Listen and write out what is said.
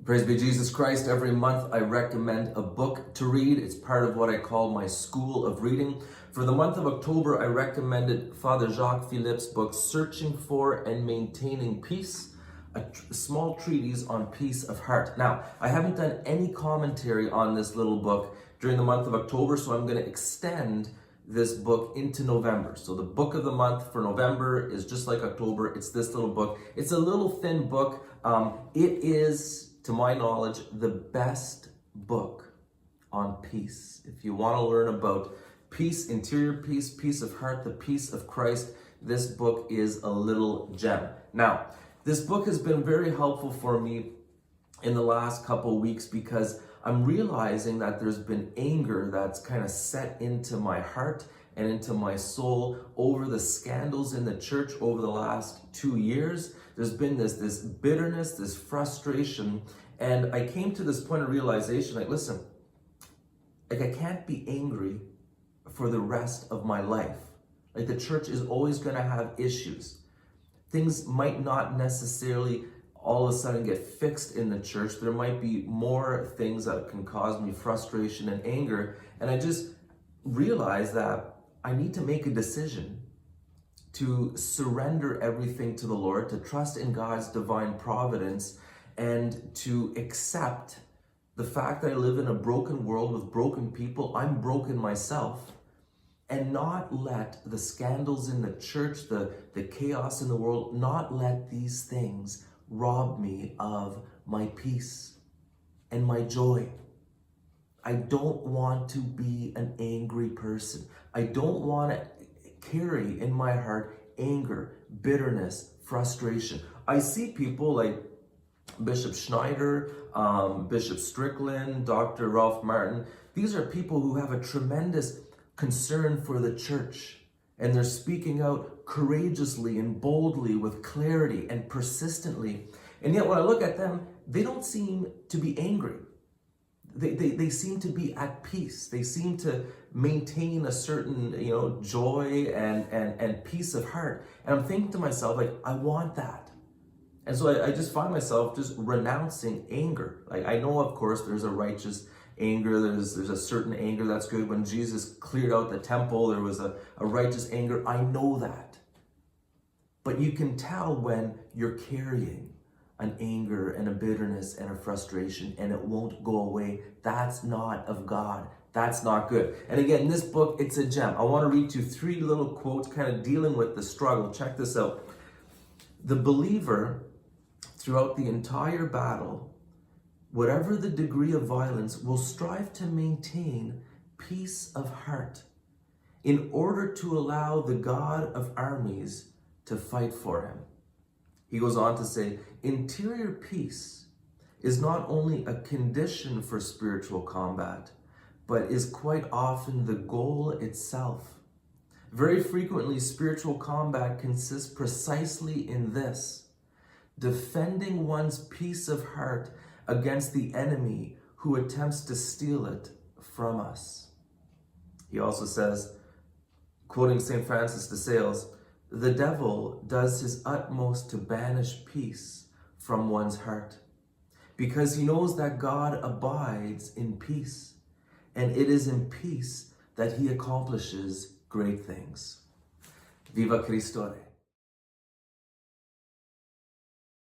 Praise be Jesus Christ. Every month I recommend a book to read. It's part of what I call my school of reading. For the month of October, I recommended Father Jacques Philippe's book, Searching for and Maintaining Peace, a small treatise on peace of heart. Now, I haven't done any commentary on this little book during the month of October, so I'm going to extend this book into November. So the book of the month for November is just like October. It's this little book. It's a little thin book. It is, to my knowledge, the best book on peace. If you want to learn about peace, interior peace, peace of heart, the peace of Christ, this book is a little gem. Now, this book has been very helpful for me in the last couple weeks because I'm realizing that there's been anger that's kind of set into my heart and into my soul over the scandals in the church over the last 2 years. There's been this bitterness, this frustration, and I came to this point of realization, like, listen, like I can't be angry for the rest of my life. Like the church is always going to have issues. Things might not necessarily all of a sudden get fixed in the church. There might be more things that can cause me frustration and anger. And I just realized that I need to make a decision to surrender everything to the Lord, to trust in God's divine providence, and to accept the fact that I live in a broken world with broken people. I'm broken myself. And not let the scandals in the church, the chaos in the world, not let these things rob me of my peace and my joy. I don't want to be an angry person. I don't want to carry in my heart anger, bitterness, frustration. I see people like Bishop Schneider, Bishop Strickland, Dr. Ralph Martin. These are people who have a tremendous concern for the church, and they're speaking out courageously and boldly with clarity and persistently. And yet when I look at them, they don't seem to be angry. They seem to be at peace. They seem to maintain a certain, joy and peace of heart. And I'm thinking to myself, like, I want that. And so I just find myself just renouncing anger. Like, I know, of course, there's a righteous anger. There's a certain anger that's good. When Jesus cleared out the temple, there was a righteous anger. I know that. But you can tell when you're carrying an anger and a bitterness and a frustration and it won't go away. That's not of God. That's not good. And again, this book, it's a gem. I want to read you 3 little quotes kind of dealing with the struggle. Check this out. The believer, throughout the entire battle, whatever the degree of violence, will strive to maintain peace of heart in order to allow the God of armies to fight for him. He goes on to say, interior peace is not only a condition for spiritual combat, but is quite often the goal itself. Very frequently, spiritual combat consists precisely in this: defending one's peace of heart against the enemy who attempts to steal it from us. He also says, quoting St. Francis de Sales, the devil does his utmost to banish peace from one's heart, because he knows that God abides in peace, and it is in peace that he accomplishes great things. Viva Christore!